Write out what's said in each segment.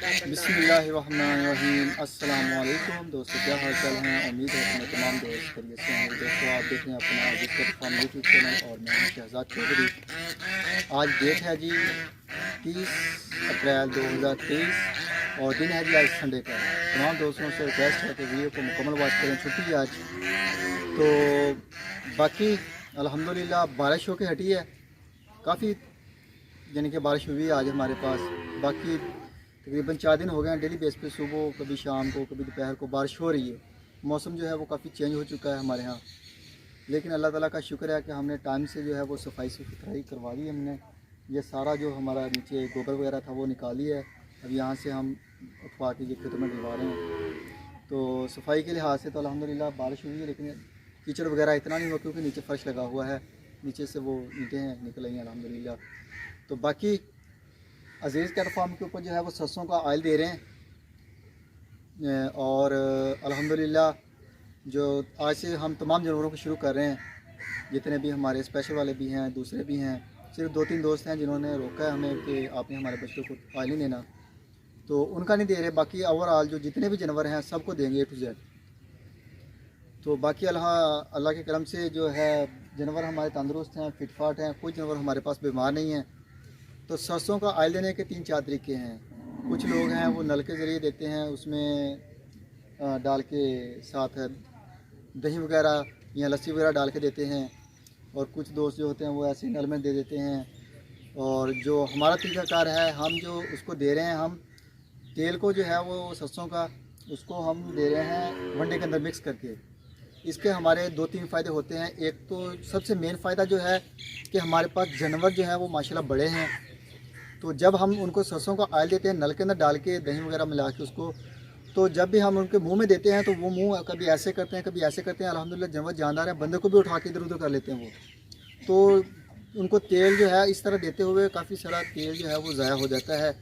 बिस्मिल्लाहिर्रहमानिर्रहीम। अस्सलाम वालेकुम दोस्तों, क्या हाल चाल हैं। उम्मीद है कि तमाम दोस्त खैरियत से हैं। दोस्तों, आप देख रहे हैं अपना जिसका फार्म यूट्यूब चैनल और मैं हूं शहजाद चौधरी। आज डेट है जी 30 अप्रैल 2023 और दिन है जी आज संडे का। तमाम दोस्तों से रिक्वेस्ट है कि वीडियो को मुकम्मल वॉच करें। छुट्टी है आज तो बाकी अल्हम्दुलिल्लाह बारिश होकर हटी है। काफ़ी यानी कि बारिश हुई है आज हमारे पास। बाकी तकरीबन 4 दिन हो गए हैं डेली बेस पे, सुबह कभी शाम को कभी दोपहर को बारिश हो रही है। मौसम जो है वो काफ़ी चेंज हो चुका है हमारे यहाँ, लेकिन अल्लाह ताला का शुक्र है कि हमने टाइम से जो है वो सफाई सुथराई करवा दी। हमने ये सारा जो हमारा नीचे गोबर वगैरह था वो निकाल लिया है। अब यहाँ से हम उठवा के ये खेतों में डलवा रहे हैं। तो सफाई के लिहाज से तो अल्हम्दुलिल्लाह बारिश हुई है, लेकिन कीचड़ वगैरह इतना नहीं हुआ क्योंकि नीचे फर्श लगा हुआ है। नीचे से वो ईंटें निकल आई हैं अल्हम्दुलिल्लाह। तो बाकी अजीज़ कैट फार्म के ऊपर जो है वो सरसों का ऑयल दे रहे हैं और अल्हम्दुलिल्लाह जो आज से हम तमाम जानवरों को शुरू कर रहे हैं। जितने भी हमारे स्पेशल वाले भी हैं, दूसरे भी हैं। सिर्फ 2-3 दोस्त हैं जिन्होंने रोका है हमें कि आपने हमारे बच्चों को ऑयल नहीं देना, तो उनका नहीं दे रहे। बाकी ओवरऑल जो जितने भी जानवर हैं सबको देंगे A to Z। तो बाकी अल्लाह के करम से जो है जानवर हमारे तंदुरुस्त हैं, फिटफाट हैं। कोई जानवर हमारे पास बीमार नहीं है। तो सरसों का ऑयल देने के 3-4 तरीके हैं। कुछ लोग हैं वो नल के ज़रिए देते हैं, उसमें डाल के साथ दही वगैरह या लस्सी वगैरह डाल के देते हैं। और कुछ दोस्त जो होते हैं वो ऐसे नल में दे देते हैं। और जो हमारा तरीक़ाकार है, हम जो उसको दे रहे हैं, हम तेल को जो है वो सरसों का उसको हम दे रहे हैं वनडे के अंदर मिक्स करके। इसके हमारे 2-3 फ़ायदे होते हैं। एक तो सबसे मेन फ़ायदा जो है कि हमारे पास जानवर जो है वो माशाल्लाह बड़े हैं। तो जब हम उनको सरसों का ऑयल देते हैं नल के अंदर डाल के दही वगैरह मिला के उसको, तो जब भी हम उनके मुंह में देते हैं तो वो मुंह कभी ऐसे करते हैं कभी ऐसे करते हैं। अल्हम्दुलिल्लाह जानवर जानदार है, बंदे को भी उठा के इधर उधर कर लेते हैं वो। तो उनको तेल जो है इस तरह देते हुए काफ़ी सारा तेल जो है वो ज़ाया हो जाता है,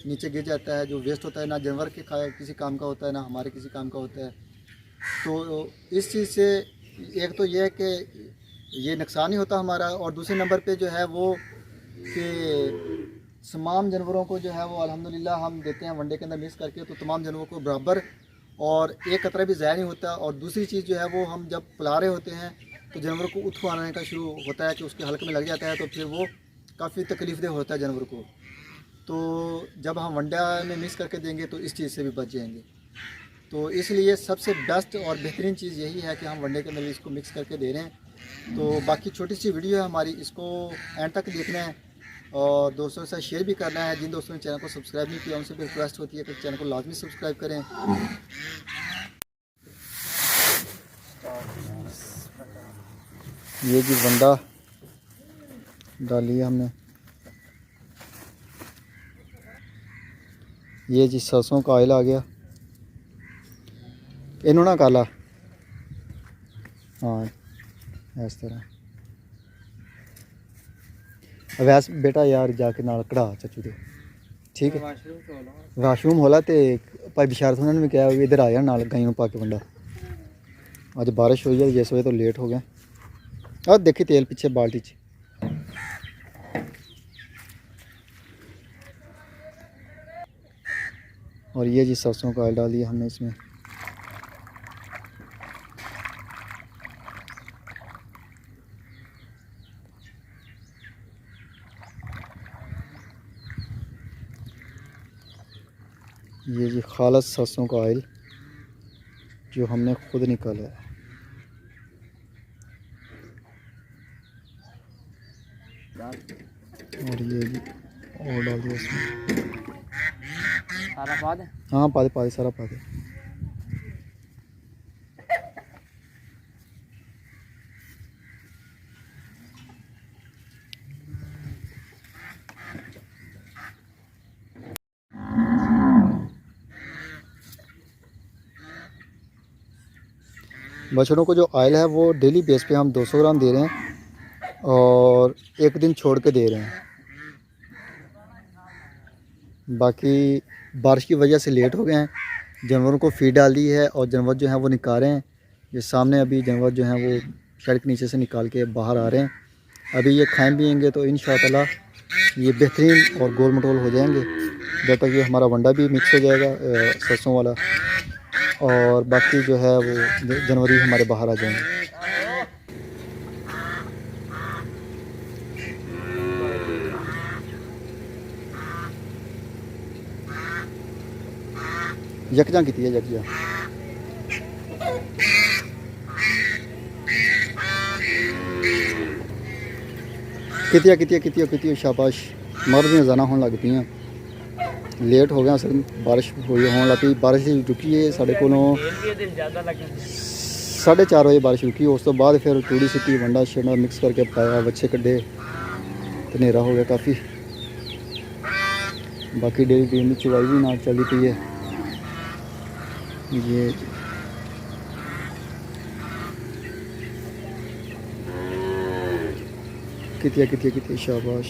नीचे गिर जाता है। जो वेस्ट होता है ना जानवर के किसी काम का होता है ना हमारे किसी काम का होता है। तो इस चीज़ से एक तो ये है कि ये नुकसान ही होता हमारा, और दूसरे नंबर पे जो है वो कि तमाम जानवरों को जो है वो अल्हम्दुलिल्लाह हम देते हैं वनडे के अंदर मिक्स करके, तो तमाम जानवरों को बराबर और एक कतरा भी ज़ाया नहीं होता। और दूसरी चीज़ जो है वो हम जब पिला रहे होते हैं तो जानवर को उठो आने का शुरू होता है कि उसके हल्क में लग जाता है, तो फिर वो काफ़ी तकलीफ देह होता है जानवर को। तो जब हम वनडा में मिक्स करके देंगे तो इस चीज़ से भी बच जाएंगे। तो इसलिए सबसे बेस्ट और बेहतरीन चीज़ यही है कि हम वनडे के अंदर इसको मिक्स करके दे रहे हैं। तो बाकी छोटी सी वीडियो है हमारी, इसको एंड तक देखना है और दोस्तों के साथ शेयर भी करना है। जिन दोस्तों ने चैनल को सब्सक्राइब नहीं किया उनसे भी रिक्वेस्ट होती है कि चैनल को लाजमी सब्सक्राइब करें। ये जी वंडा डाली है हमने, ये जी सरसों का ऑयल आ गया। इन्हों ना काला हाँ इस तरह वैस बेटा यार जाके नाल कढ़ा चाचू दे, ठीक है। वाशरूम होला तो भाई बिशारत उन्होंने भी कहा इधर आ जा नाल गायों पा के वंडा। अज बारिश हुई है जिस वजह तो लेट हो गया। और देखी तेल पीछे बाल्टी च। और ये जी सरसों का ऑयल डाल दिया हमने इसमें। ये जी खालस सरसों का ऑयल जो हमने खुद निकाला है। और ये जी और डाल दिया इसमें सारा पा दे। हाँ पा दे सारा पा दे। बछड़ों को जो ऑयल है वो डेली बेस पे हम 200 ग्राम दे रहे हैं और एक दिन छोड़ के दे रहे हैं। बाकी बारिश की वजह से लेट हो गए हैं। जानवरों को फीड डाल दी है और जानवर जो हैं वो निकाल रहे हैं। ये सामने अभी जानवर जो हैं वो सड़क नीचे से निकाल के बाहर आ रहे हैं। अभी ये खाएं पिएंगे तो इंशाअल्लाह ये बेहतरीन और गोल मटोल हो जाएंगे। जब तक ये हमारा वंडा भी मिक्स हो जाएगा सरसों वाला, और बाकी जो है वो जनवरी हमारे बाहर आ जाएंगे। यकजा की है यकजा कितिया शाबाश मर्द में जाना होने लग पी। लेट हो गया असल बारिश होने लग पी। बारिश रुकी है साढ़े को 4:30 बजे बारिश रुकी। उस तो बाद फिर तूड़ी सीटी वंडा शंडा मिक्स करके पाया, बच्चे कड्ढे तो नेरा हो गया काफ़ी। बाकी डेली टीम की चुवाई भी ना चली पी है। ये कितिया शाबाश।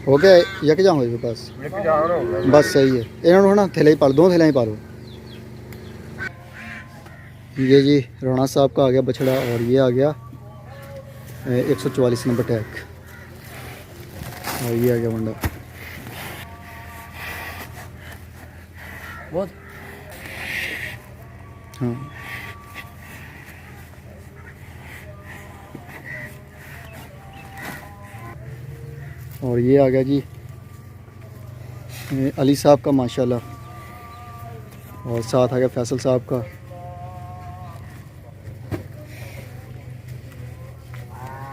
हो गया यक जा हो बस बस सही है। इन्होंने ना थैले ही पा लो, 2 थैले ही पा लो। ये जी राणा साहब का आ गया बछड़ा, और ये आ गया 144 नंबर टैग, और ये आ गया वंडा। बहुत हाँ और ये आ गया जी अली साहब का माशाल्लाह, और साथ आ गया फैसल साहब का।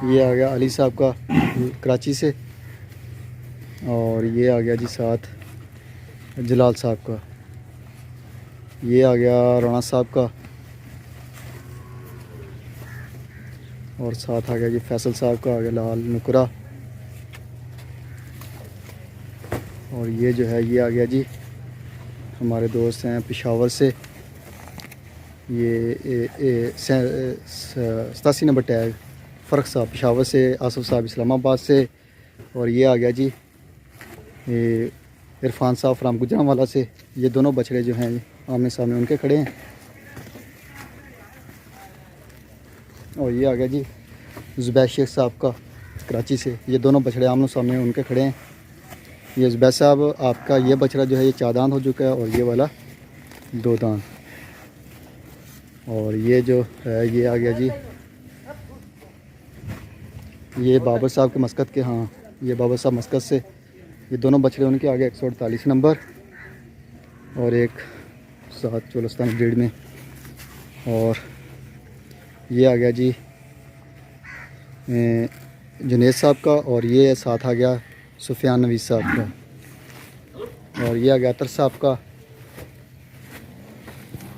ये आ गया अली साहब का कराची से, और ये आ गया जी साथ जलाल साहब का। ये आ गया राणा साहब का, और साथ आ गया जी फैसल साहब का, आ गया लाल नुकरा। और ये जो है ये आ गया जी हमारे दोस्त हैं पेशावर से, ये 87 नंबर टैग फ़र्क साहब पेशावर से, आसफ साहब इस्लामाबाद से। और ये आ गया जी ये इरफान साहब फ्राम गुजरांवाला से। ये दोनों बछड़े जो हैं आमने सामने उनके खड़े हैं। और ये आ गया जी ज़ुबैर शेख साहब का कराची से। ये दोनों बछड़े आमने सामने उनके खड़े हैं। ये ज़ुबैर साहब आपका ये बछड़ा जो है ये 4 दांत हो चुका है, और ये वाला 2 दांत। और ये जो है ये आ गया जी ये बाबर साहब के मस्कत के, हाँ ये बाबर साहब मस्कत से। ये दोनों बछड़े उनके आगे 148 नंबर, और एक 7 चोलस्तान ब्रीड में। और ये आ गया जी जुनेद साहब का, और ये साथ आ गया सुफियान नवीस साहब का। और ये आ गया अतर साहब का।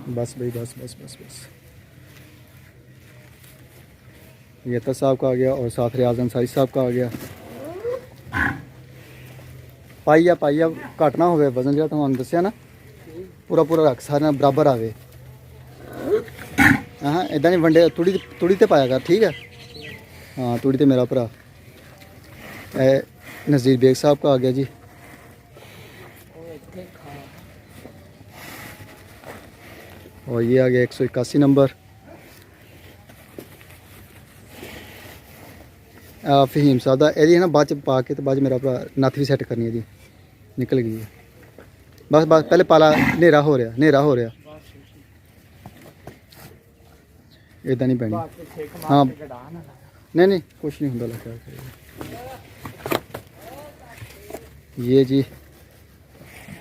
बस भाई बस बस बस बस ये अतर साहब का आ गया, और साथ रियाज अंसारी साहब का आ गया। पाइया पाइया घट ना होवे वजन जो तुम दसिया ना, पूरा पूरा रख सारे बराबर आवे। हाँ इदा नहीं वंडे तुड़ी ते पाया कर, ठीक है। हाँ तुड़ी ते मेरा भरा नज़ीर बेग साहब का आ गया जी। और ये आ गया 181 नंबर फहीम साहब का। यदि है ना बाद पा के तो बाद मेरा भरा नत्थ भी सैट करनी है जी, निकल गई है। बस बस पहले पाला नेरा हो रहा इदा नहीं पैनी। हाँ नहीं कुछ नहीं होंगे लगा। ये जी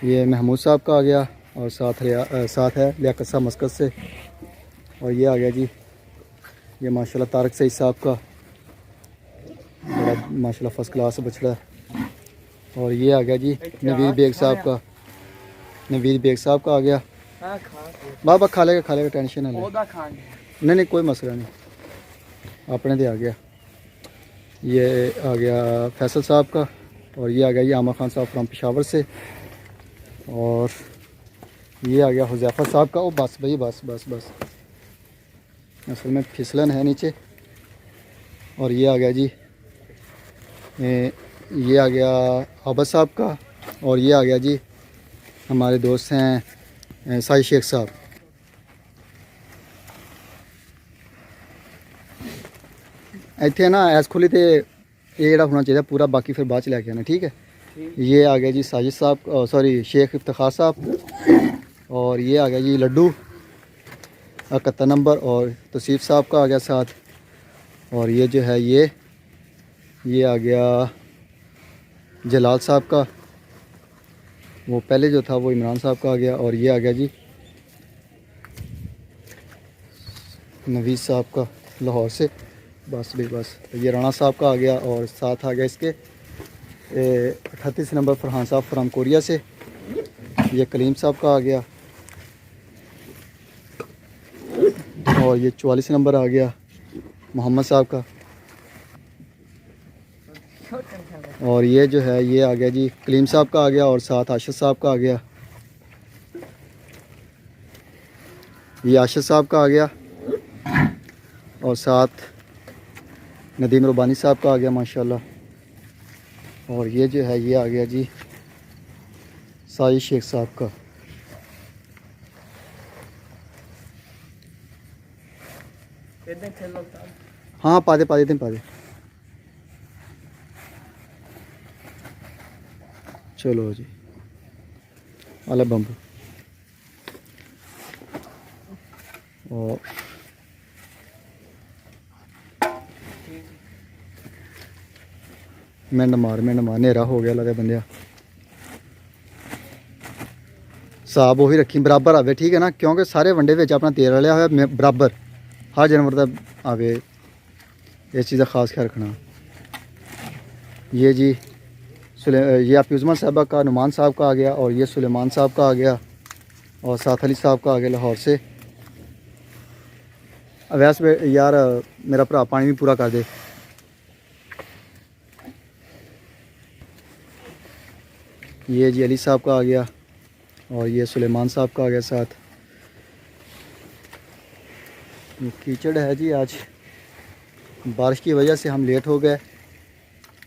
ये महमूद साहब का आ गया, और साथ है लियाकत साहब मस्कत से। और ये आ गया जी ये माशाल्लाह तारक सईद साहब का, बड़ा माशाल्लाह फर्स्ट क्लास बछड़ा। और ये आ गया जी नवीद बेग साहब का, आ गया। बाबा खा लेगा टेंशन नहीं कोई मसला नहीं, अपने दे आ गया। ये आ गया फैसल साहब का, और ये आ गया ये आमा खान साहब फ्राम पेशावर से। और ये आ गया हुज़ैफ़ा साहब का। ओ बस भाई बस बस बस असल में फिसलन है नीचे। और ये आ गया जी ये आ गया आबद साहब का, और ये आ गया जी हमारे दोस्त हैं साई शेख साहब। ਇੱਥੇ ना ऐस खुली तो ये ਜਿਹੜਾ होना चाहिए पूरा, बाकी फिर बाद च लैके आना, ठीक है। ये आ गया जी साजिद साहब, सॉरी शेख इफ्तिखार साहब, और ये आ गया जी लड्डू 71 नंबर, और तौसीफ साहब का आ गया साथ, और ये जो है ये आ गया जलाल साहब का, वो पहले जो था वो इमरान साहब का आ गया, और ये आ गया जी नवीद साहब का लाहौर से, बस भी बस। ये राणा साहब का आ गया, और साथ आ गया इसके 38 नंबर फरहान साहब फ्राम कोरिया से। ये कलीम साहब का आ गया, और ये 44 नंबर आ गया मोहम्मद साहब का, और ये जो है ये आ गया जी कलीम साहब का आ गया, और साथ आशिफ साहब का आ गया। ये आशिफ साहब का आ गया, और साथ नदीम रुबानी साहब का आ गया माशाल्लाह, और ये जो है ये आ गया जी साजिद शेख साहब का। हाँ पा दे पा दे। चलो जी आला बम्बू, और मिंड मार नेरा हो गया लगे बंदिया। साब वही रखी बराबर आवे, ठीक है ना, क्योंकि सारे वंडे विच अपना तेल रलिया होया बराबर, हर जानवर का आवे, इस चीज़ का खास ख्याल रखना। ये जी ये अफयूज़मा साहबा का, नुमान साहब का आ गया, और ये सुलेमान साहब का आ गया, और साथ अली साहब का आ गया लाहौर से। अवैस यार मेरा भरा पानी भी पूरा कर दे। ये जी अली साहब का आ गया, और ये सुलेमान साहब का आ गया साथ। ये कीचड़ है जी, आज बारिश की वजह से हम लेट हो गए,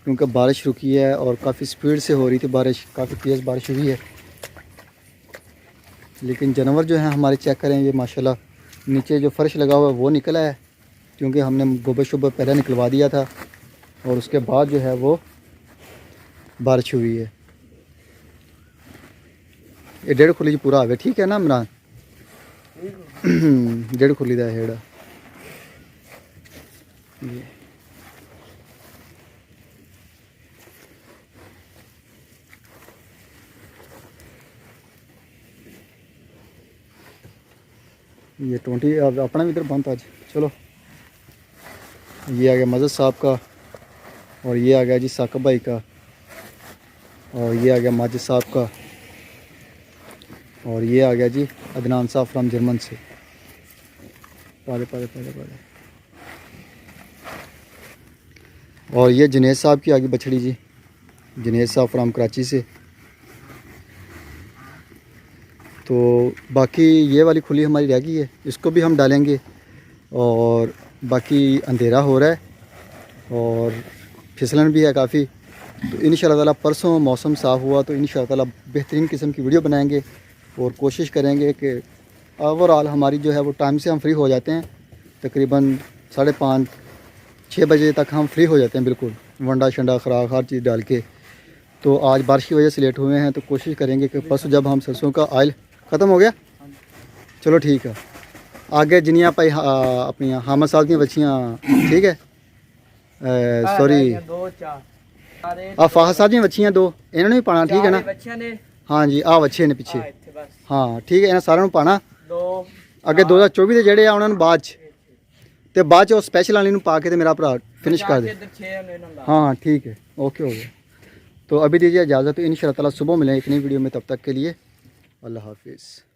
क्योंकि बारिश रुकी है और काफ़ी स्पीड से हो रही थी बारिश, काफ़ी तेज़ बारिश हुई है। लेकिन जानवर जो हैं हमारे चेक करें, ये माशाल्लाह नीचे जो फर्श लगा हुआ है वो निकला है, क्योंकि हमने गोबर शोबर पहले निकलवा दिया था, और उसके बाद जो है वो बारिश हुई है। ये 1.5 खुली जी पूरा आवे, ठीक है ना इमरान? 1.5 खुली का हेड़ा ये 20 अपना भी इधर बंद आज। चलो ये आ गया मजद साहब का, और ये आ गया जी साकिब भाई का, और ये आ गया माजिद साहब का, और ये आ गया जी अदनान साहब फ्राम जर्मन से। पाले। और ये जुनेद साहब की आगे बछड़ी जी, जुनेद साहब फ्राम कराची से। तो बाकी ये वाली खुली हमारी रह गई है, इसको भी हम डालेंगे, और बाकी अंधेरा हो रहा है और फिसलन भी है काफ़ी। तो इंशाअल्लाह ताला परसों मौसम साफ़ हुआ तो इंशाअल्लाह ताला बेहतरीन किस्म की वीडियो बनाएंगे, और कोशिश करेंगे कि ओवरऑल हमारी जो है वो टाइम से हम फ्री हो जाते हैं, तकरीबन 5:30-6 बजे तक हम फ्री हो जाते हैं बिल्कुल, वंडा शंडा खुराक हर चीज़ डाल के। तो आज बारिश की वजह से लेट हुए हैं, तो कोशिश करेंगे कि परसों जब हम सरसों का ऑयल ख़त्म हो गया, चलो ठीक है, आगे जिन्नियां भाई अपनी हामद साहब दी बच्चियां, ठीक है, सॉरी फाहद साहब दी बच्चियां 2, इन्होंने भी पाना, ठीक है ना? हाँ जी आ बच्चे ने पिछे, हाँ ठीक है, इन्हें सारा पाना अगे 2024 के जेडे उन्होंने बाद तो बाद स्पैशल वाली पा के मेरा भरा फिनिश कर दे। हाँ ठीक है, ओके हो गया। तो अभी दीजिए इजाज़त, तो इंशाअल्लाह ताला सुबह मिलें एक नई वीडियो में, तब तक के लिए अल्लाह हाफिज़।